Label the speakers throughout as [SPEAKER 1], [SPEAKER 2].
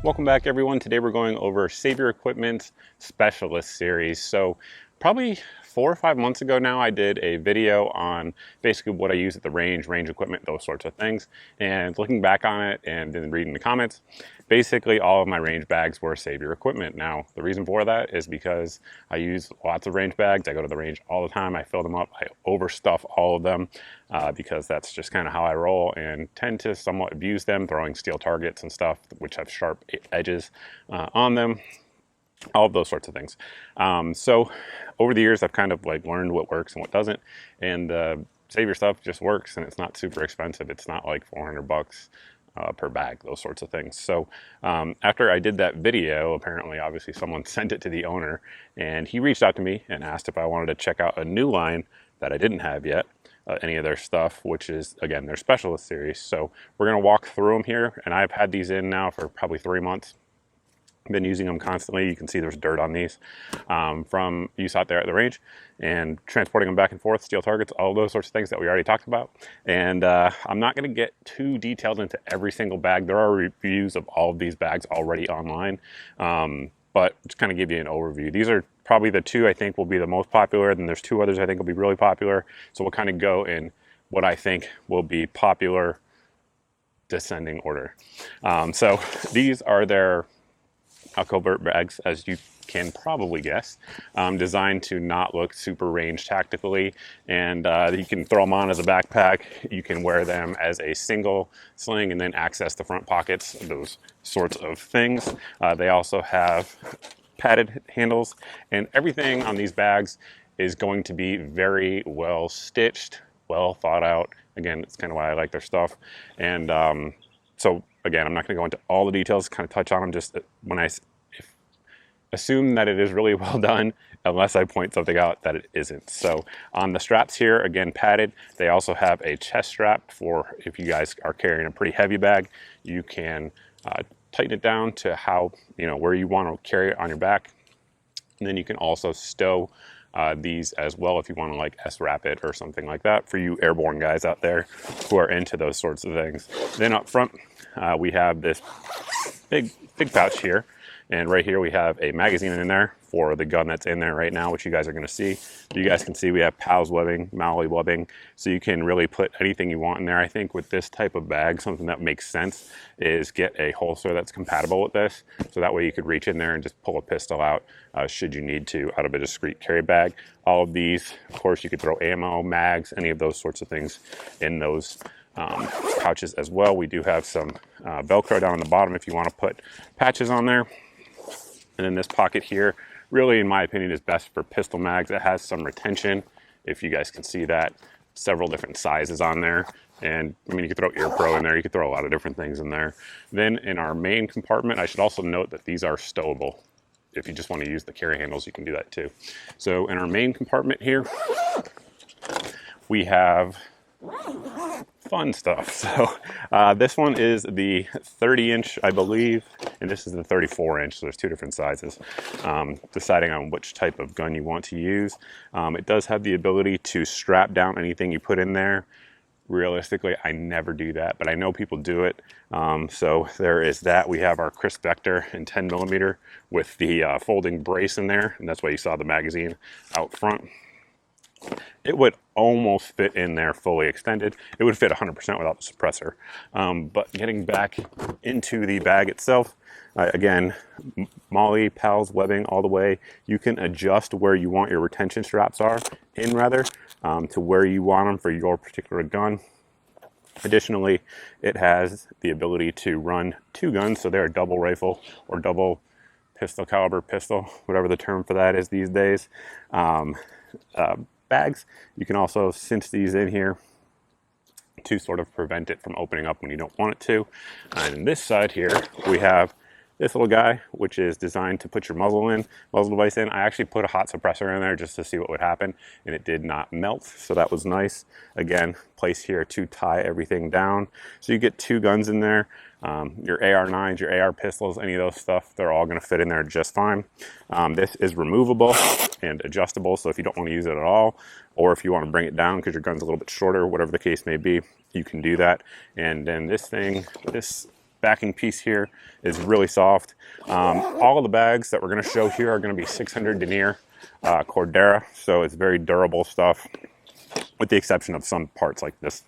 [SPEAKER 1] Welcome back, everyone. Today we're going over Save Your Equipment Specialist series. So probably 4 or 5 months ago now, I did a video on basically what I use at the range equipment, those sorts of things. And looking back on it and then reading the comments, basically all of my range bags were Save Your Equipment. Now, the reason for that is because I use lots of range bags. I go to the range all the time. I fill them up. I overstuff all of them because that's just kind of how I roll, and tend to somewhat abuse them, throwing steel targets and stuff which have sharp edges on them. All of those sorts of things. So over the years, I've kind of like learned what works and what doesn't, and Save Your stuff just works, and it's not super expensive. It's not like $400 per bag, those sorts of things. So after I did that video, apparently, obviously someone sent it to the owner, and he reached out to me and asked if I wanted to check out a new line that I didn't have yet, any of their stuff, which is, again, their specialist series. So we're gonna walk through them here, and I've had these in now for probably 3 months. Been using them constantly. You can see there's dirt on these from use out there at the range, and transporting them back and forth, steel targets, all those sorts of things that we already talked about. And I'm not going to get too detailed into every single bag. There are reviews of all of these bags already online, but just kind of give you an overview. These are probably the two I think will be the most popular. Then there's two others I think will be really popular. So we'll kind of go in what I think will be popular descending order. So these are their covert bags, as you can probably guess, designed to not look super range tactically, and you can throw them on as a backpack. You can wear them as a single sling and then access the front pockets, those sorts of things. They also have padded handles, and everything on these bags is going to be very well stitched, well thought out. Again, it's kind of why I like their stuff. And so again, I'm not going to go into all the details, kind of touch on them just when I assume that it is really well done, unless I point something out that it isn't. So on the straps here, again, padded. They also have a chest strap for if you guys are carrying a pretty heavy bag, you can tighten it down to how, where you want to carry it on your back. And then you can also stow these as well if you want to like S-wrap it or something like that for you airborne guys out there who are into those sorts of things. Then up front, we have this big pouch here. And right here we have a magazine in there for the gun that's in there right now, which you guys are going to see. You guys can see we have PALS webbing, Maui webbing, so you can really put anything you want in there. I think with this type of bag, something that makes sense is get a holster that's compatible with this, so that way you could reach in there and just pull a pistol out should you need to out of a discreet carry bag. All of these, of course, you could throw ammo, mags, any of those sorts of things in those pouches as well. We do have some Velcro down on the bottom if you want to put patches on there. And then this pocket here, really, in my opinion, is best for pistol mags. It has some retention, if you guys can see that. Several different sizes on there. And I mean, you could throw Ear Pro in there. You could throw a lot of different things in there. Then in our main compartment, I should also note that these are stowable. If you just want to use the carry handles, you can do that too. So in our main compartment here, we have fun stuff. So this one is the 30-inch, I believe, and this is the 34-inch, so there's two different sizes, deciding on which type of gun you want to use. It does have the ability to strap down anything you put in there. Realistically, I never do that, but I know people do it. So there is that. We have our Crisp Vector in 10mm with the folding brace in there, and that's why you saw the magazine out front. It would almost fit in there fully extended. It would fit 100% without the suppressor. But getting back into the bag itself, again, Molly, PALS, webbing all the way. You can adjust where you want your retention straps to where you want them for your particular gun. Additionally, it has the ability to run two guns, so they're a double rifle or double pistol caliber pistol, whatever the term for that is these days. Bags, you can also cinch these in here to sort of prevent it from opening up when you don't want it to. And this side here, we have this little guy, which is designed to put your muzzle device in. I actually put a hot suppressor in there just to see what would happen, and it did not melt, so that was nice. Again, place here to tie everything down. So you get two guns in there. Your AR-9s, your AR pistols, any of those stuff, they're all going to fit in there just fine. This is removable and adjustable, so if you don't want to use it at all, or if you want to bring it down because your gun's a little bit shorter, whatever the case may be, you can do that. And then this thing, this backing piece here is really soft. All of the bags that we're going to show here are going to be 600 denier Cordura, so it's very durable stuff, with the exception of some parts like this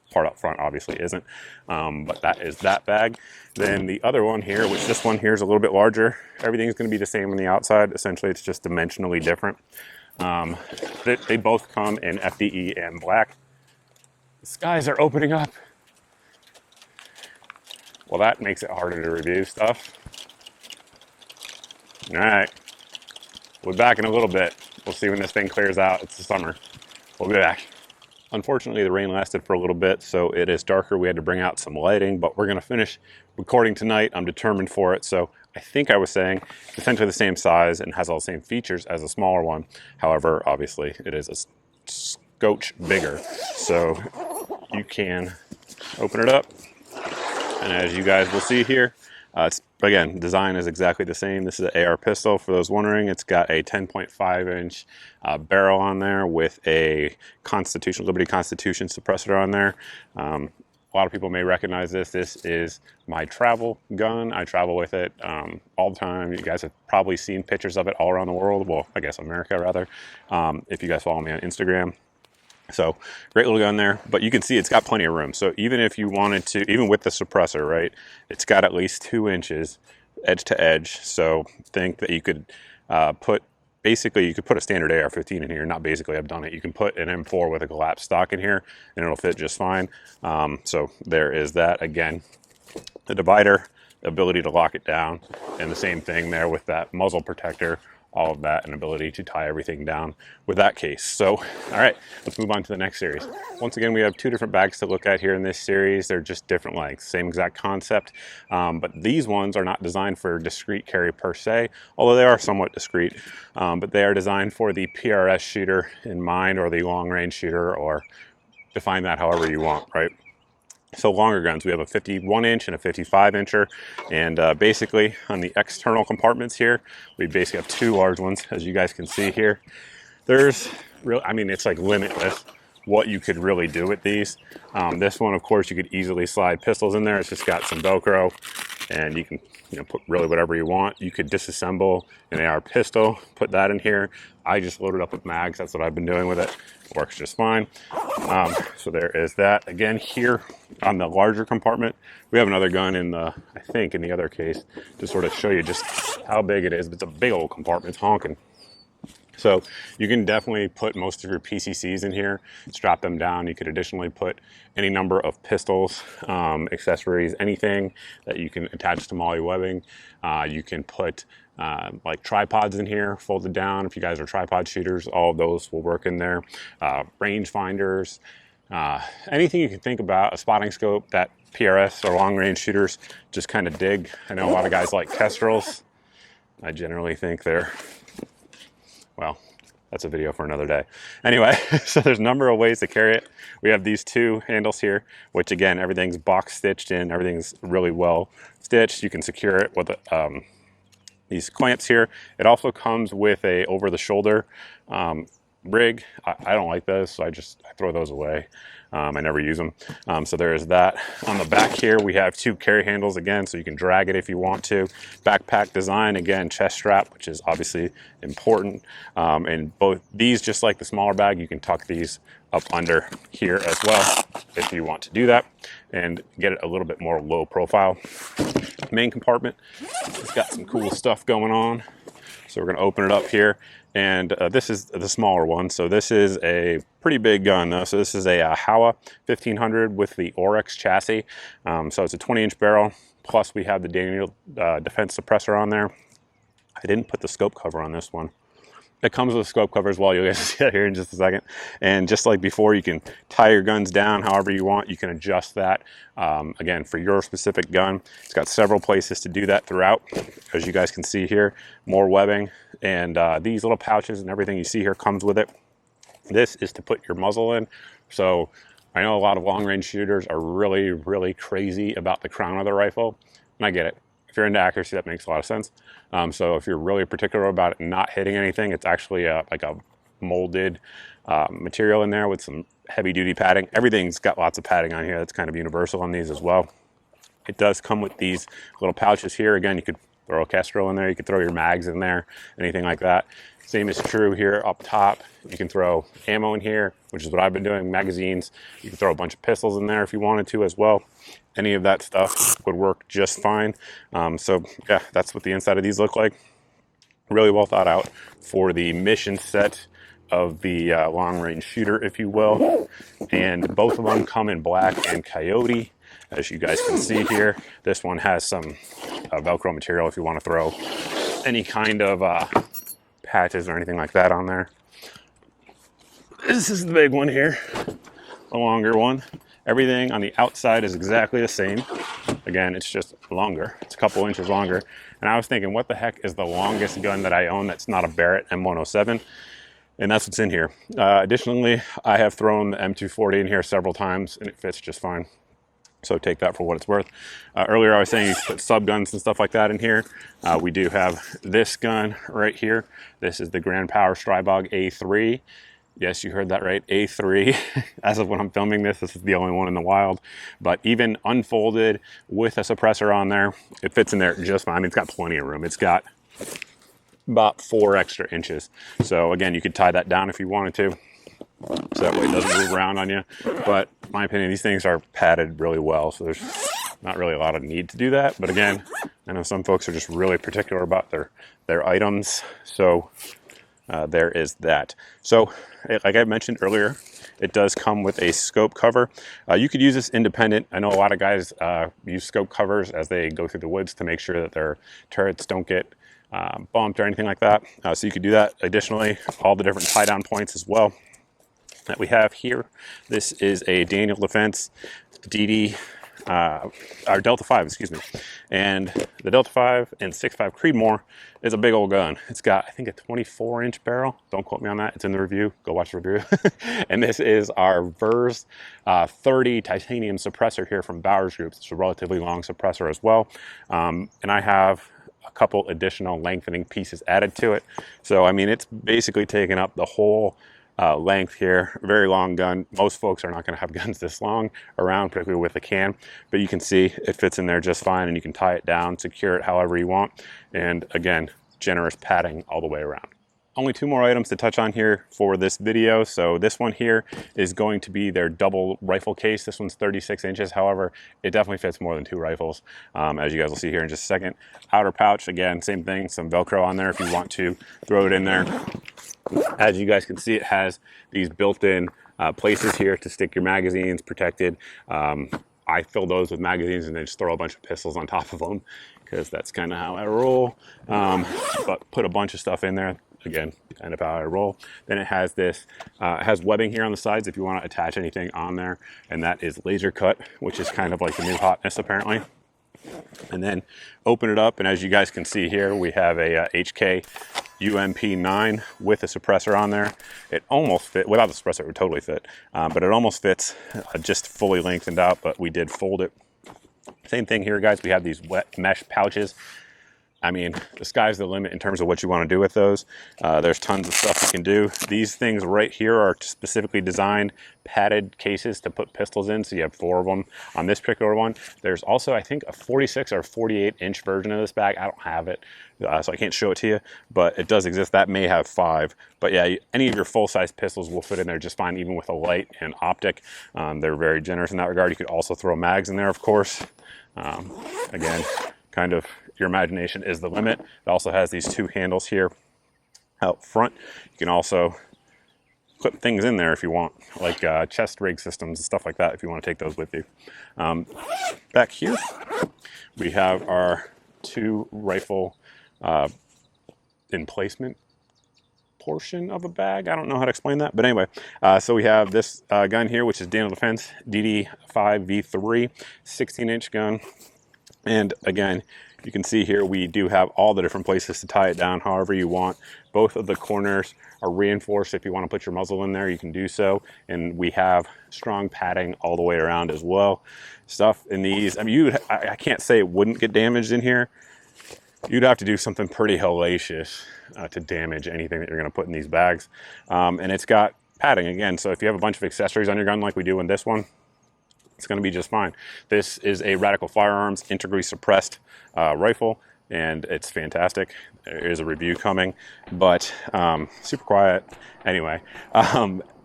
[SPEAKER 1] part up front obviously isn't, but that is that bag. Then the other one here, which this one here is a little bit larger, everything's going to be the same on the outside. Essentially it's just dimensionally different. They both come in FDE and black. The skies are opening up. Well, that makes it harder to review stuff. All right, we'll be back in a little bit. We'll see when this thing clears out. It's the summer. We'll be back. Unfortunately, the rain lasted for a little bit, so it is darker. We had to bring out some lighting, but we're going to finish recording tonight. I'm determined for it. So I think I was saying it's essentially the same size and has all the same features as a smaller one. However, obviously, it is a scotch bigger. So you can open it up. And as you guys will see here, it's, again, design is exactly the same. This is an AR pistol. For those wondering, it's got a 10.5 inch barrel on there with a Liberty Constitution suppressor on there. A lot of people may recognize this. This is my travel gun. I travel with it all the time. You guys have probably seen pictures of it all around the world. Well, I guess America rather, if you guys follow me on Instagram. So great little gun there, but you can see it's got plenty of room. So even if you wanted to, even with the suppressor, right, it's got at least 2 inches edge to edge. So think that you could basically you could put a standard AR-15 in here. Not basically, I've done it. You can put an M4 with a collapsed stock in here and it'll fit just fine. So there is that. Again, the divider, the ability to lock it down, and the same thing there with that muzzle protector, all of that, and ability to tie everything down with that case. So, all right, let's move on to the next series. Once again, we have 2 different bags to look at here in this series. They're just different lengths, same exact concept, but these ones are not designed for discrete carry per se, although they are somewhat discrete, but they are designed for the PRS shooter in mind, or the long range shooter, or define that however you want, right? So longer guns, we have a 51 inch and a 55 incher, and basically on the external compartments here, we basically have 2 large ones, as you guys can see here. There's really, I mean, it's like limitless what you could really do with these. This one, of course, you could easily slide pistols in there. It's just got some Velcro, and you can, you know, put really whatever you want. You could disassemble an AR pistol, put that in here. I just loaded up with mags. That's what I've been doing with it. Works just fine. So there is that. Again, here on the larger compartment, we have another gun in the, I think in the other case, to sort of show you just how big it is. It's a big old compartment. It's honking. So you can definitely put most of your PCCs in here, strap them down. You could additionally put any number of pistols, accessories, anything that you can attach to MOLLE webbing. You can put like tripods in here, folded down. If you guys are tripod shooters, all of those will work in there. Range finders, anything you can think about, a spotting scope that PRS or long range shooters just kind of dig. I know a lot of guys like Kestrels. I generally think they're, well, that's a video for another day. Anyway, so there's a number of ways to carry it. We have these 2 handles here, which again, everything's box stitched in. Everything's really well stitched. You can secure it with these clamps here. It also comes with a over-the-shoulder rig. I don't like those, so I throw those away. I never use them. So there is that. On the back here, we have 2 carry handles again, so you can drag it if you want to. Backpack design, again, chest strap, which is obviously important. And both these, just like the smaller bag, you can tuck these up under here as well if you want to do that and get it a little bit more low profile. Main compartment, it's got some cool stuff going on. So we're going to open it up here. And this is the smaller one. So this is a pretty big gun though. So this is a Howa 1500 with the Oryx chassis. So it's a 20-inch barrel. Plus we have the Daniel defense suppressor on there. I didn't put the scope cover on this one. It comes with a scope cover as well. You'll guys see that here in just a second. And just like before, you can tie your guns down however you want. You can adjust that, again, for your specific gun. It's got several places to do that throughout. As you guys can see here, more webbing. And these little pouches and everything you see here comes with it. This is to put your muzzle in. So I know a lot of long-range shooters are really, really crazy about the crown of the rifle. And I get it. If you're into accuracy, that makes a lot of sense. So if you're really particular about it not hitting anything, it's actually like a molded material in there with some heavy duty padding. Everything's got lots of padding on here. That's kind of universal on these as well. It does come with these little pouches here. Again, you could throw a Kestrel in there, you could throw your mags in there, anything like that. Same is true here up top. You can throw ammo in here, which is what I've been doing, magazines. You can throw a bunch of pistols in there if you wanted to as well. Any of that stuff would work just fine. So yeah, that's what the inside of these look like. Really well thought out for the mission set of the long range shooter, if you will. And both of them come in black and coyote, as you guys can see here. This one has some Velcro material if you want to throw any kind of patches or anything like that on there. This is the big one here, the longer one. Everything on the outside is exactly the same. Again, it's just longer. It's a couple inches longer. And I was thinking, what the heck is the longest gun that I own that's not a Barrett M107? And that's what's in here. Additionally, I have thrown the M240 in here several times and it fits just fine. So take that for what it's worth. Earlier I was saying you put sub guns and stuff like that in here. We do have this gun right here. This is the Grand Power Strybog A3. Yes, you heard that right, A3. As of when I'm filming this, this is the only one in the wild. But even unfolded with a suppressor on there, it fits in there just fine. It's got plenty of room. It's got about 4 extra inches. So again, you could tie that down if you wanted to, so that way it doesn't move around on you. But in my opinion, these things are padded really well, so there's not really a lot of need to do that. But again, I know some folks are just really particular about their items. So there is that. So like I mentioned earlier, it does come with a scope cover. You could use this independent. I know a lot of guys use scope covers as they go through the woods to make sure that their turrets don't get bumped or anything like that. So you could do that. Additionally, all the different tie down points as well that we have here. This is a Daniel Defense DD, or Delta 5, excuse me. And the Delta 5 and 6.5 Creedmoor is a big old gun. It's got, I think, a 24-inch barrel. Don't quote me on that. It's in the review. Go watch the review. And this is our Vers 30 titanium suppressor here from Bowers Group. It's a relatively long suppressor as well. And I have a couple additional lengthening pieces added to it. So, I mean, it's basically taken up the whole length here. Very long gun. Most folks are not going to have guns this long around, particularly with a can, but you can see it fits in there just fine, and you can tie it down, secure it however you want. And again, generous padding all the way around. Only 2 more items to touch on here for this video. So this one here is going to be their double rifle case. This one's 36 inches. However, it definitely fits more than 2 rifles, as you guys will see here in just a second. Outer pouch, again, same thing, some Velcro on there if you want to throw it in there. As you guys can see, it has these built-in places here to stick your magazines protected. I fill those with magazines and then just throw a bunch of pistols on top of them, because that's kind of how I roll. But put a bunch of stuff in there. Again, kind of how I roll. Then it has this, it has webbing here on the sides if you want to attach anything on there, and that is laser cut, which is kind of like the new hotness apparently. And then open it up, and as you guys can see here, we have a HK UMP9 with a suppressor on there. It almost fit, without the suppressor it would totally fit, but it almost fits just fully lengthened out, but we did fold it. Same thing here, guys. We have these wet mesh pouches. I mean, the sky's the limit in terms of what you want to do with those. There's tons of stuff you can do. These things right here are specifically designed padded cases to put pistols in, so you have 4 of them on this particular one. There's also, I think, a 46 or 48-inch version of this bag. I don't have it, so I can't show it to you, but it does exist. That may have 5. But yeah, any of your full-size pistols will fit in there just fine, even with a light and optic. They're very generous in that regard. You could also throw mags in there, of course. Again, kind of your imagination is the limit. It also has these 2 handles here out front. You can also clip things in there if you want, like chest rig systems and stuff like that, if you want to take those with you. Back here, we have our 2 rifle emplacement portion of a bag. I don't know how to explain that, but anyway, so we have this gun here, which is Daniel Defense DD5 V3, 16-inch gun. And again, you can see here we do have all the different places to tie it down however you want. Both of the corners are reinforced. If you want to put your muzzle in there, you can do so. And we have strong padding all the way around as well. Stuff in these, I mean, I can't say it wouldn't get damaged in here. You'd have to do something pretty hellacious to damage anything that you're going to put in these bags. And it's got padding again. So if you have a bunch of accessories on your gun like we do in this one, it's going to be just fine. This is a Radical Firearms integrally suppressed rifle, and it's fantastic. There is a review coming, but super quiet. Anyway,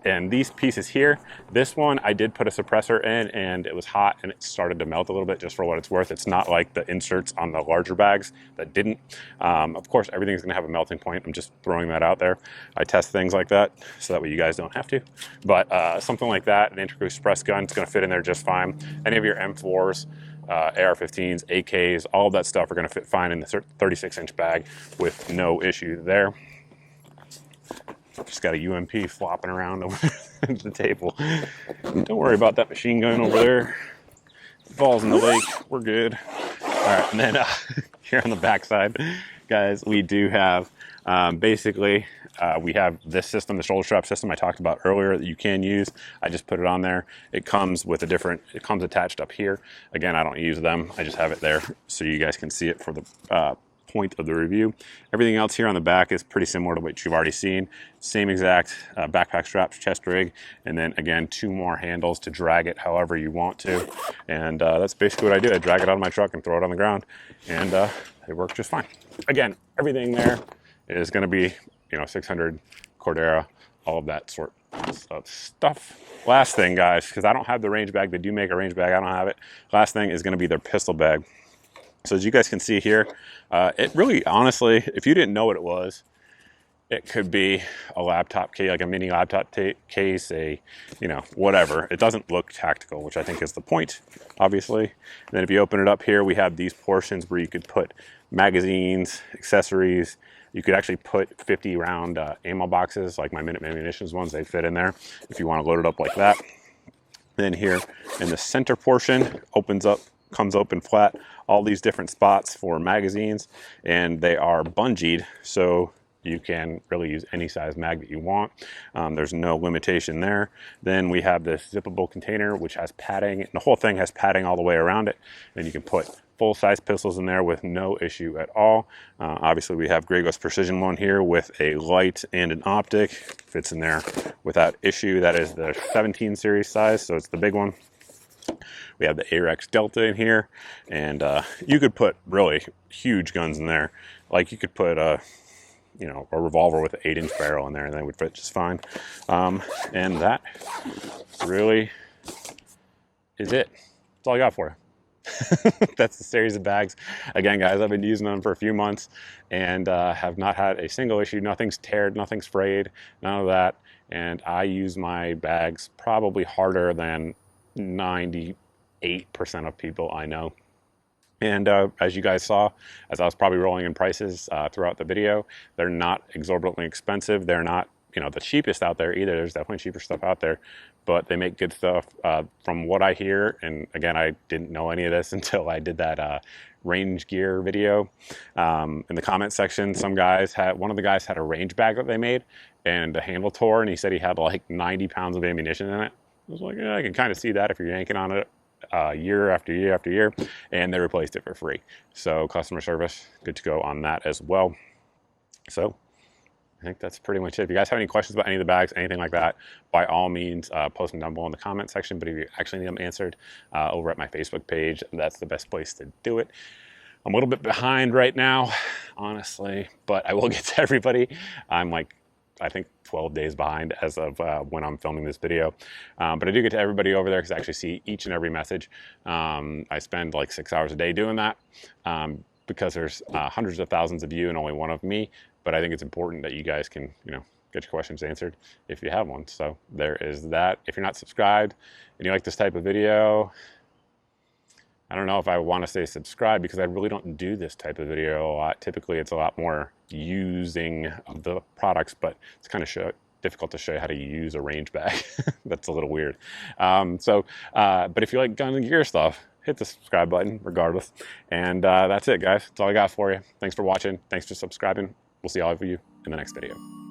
[SPEAKER 1] and these pieces here, this one I did put a suppressor in, and it was hot and it started to melt a little bit, just for what it's worth. It's not like the inserts on the larger bags that didn't. Of course, everything's going to have a melting point. I'm just throwing that out there. I test things like that so that way you guys don't have to. But something like that, an integrally suppressed gun, it's going to fit in there just fine. Any of your M4s, AR-15s, AKs, all of that stuff are going to fit fine in the 36-inch bag with no issue there. Just got a UMP flopping around over the table. Don't worry about that machine gun over there. It falls in the lake, we're good. All right, and then here on the back side, guys, we do have basically we have this system, the shoulder strap system I talked about earlier that you can use. I just put it on there. It comes with it comes attached up here. Again, I don't use them. I just have it there so you guys can see it for the point of the review. Everything else here on the back is pretty similar to what you've already seen. Same exact backpack straps, chest rig, and then again 2 more handles to drag it however you want to. And that's basically what I do. I drag it out of my truck and throw it on the ground, and they work just fine. Again, everything there is going to be, you know, 600 Cordera, all of that sort of stuff. Last thing, guys, because I don't have the range bag. They do make a range bag. I don't have it. Last thing is going to be their pistol bag. So as you guys can see here, it really, honestly, if you didn't know what it was, it could be a laptop case, like a mini laptop case, you know, whatever. It doesn't look tactical, which I think is the point, obviously. And then if you open it up here, we have these portions where you could put magazines, accessories. You could actually put 50 round ammo boxes, like my Minuteman munitions ones. They fit in there if you want to load it up like that. Then here in the center portion, comes open flat, all these different spots for magazines, and they are bungeed, so you can really use any size mag that you want. There's no limitation there. Then we have this zippable container, which has padding, and the whole thing has padding all the way around it, and you can put full-size pistols in there with no issue at all. Obviously, we have Grey Ghost Precision one here with a light and an optic. Fits in there without issue. That is the 17 series size, so it's the big one. We have the Arex Delta in here, and you could put really huge guns in there. Like you could put you know, a revolver with an 8-inch barrel in there, and they would fit just fine. And that really is it. That's all I got for you. That's the series of bags. Again, guys, I've been using them for a few months and have not had a single issue. Nothing's teared, nothing's frayed, none of that. And I use my bags probably harder than 98% of people I know. And as you guys saw, as I was probably rolling in prices throughout the video, they're not exorbitantly expensive. They're not, you know, the cheapest out there either. There's definitely cheaper stuff out there, but they make good stuff from what I hear. And again, I didn't know any of this until I did that range gear video. In the comment section, one of the guys had a range bag that they made, and the handle tore, and he said he had like 90 pounds of ammunition in it. I was like, yeah, I can kind of see that if you're yanking on it year after year after year, and they replaced it for free. So customer service, good to go on that as well. So I think that's pretty much it. If you guys have any questions about any of the bags, anything like that, by all means, post them down below in the comment section. But if you actually need them answered, over at my Facebook page, that's the best place to do it. I'm a little bit behind right now, honestly, but I will get to everybody. I'm like, I think 12 days behind as of when I'm filming this video. But I do get to everybody over there because I actually see each and every message. I spend like 6 hours a day doing that because there's hundreds of thousands of you and only one of me. But I think it's important that you guys can, you know, get your questions answered if you have one. So there is that. If you're not subscribed and you like this type of video, I don't know if I want to say subscribe because I really don't do this type of video a lot. Typically, it's a lot more using of the products, but it's kind of difficult to show you how to use a range bag. That's a little weird. But if you like gun and gear stuff, hit the subscribe button regardless. And that's it, guys. That's all I got for you. Thanks for watching. Thanks for subscribing. We'll see all of you in the next video.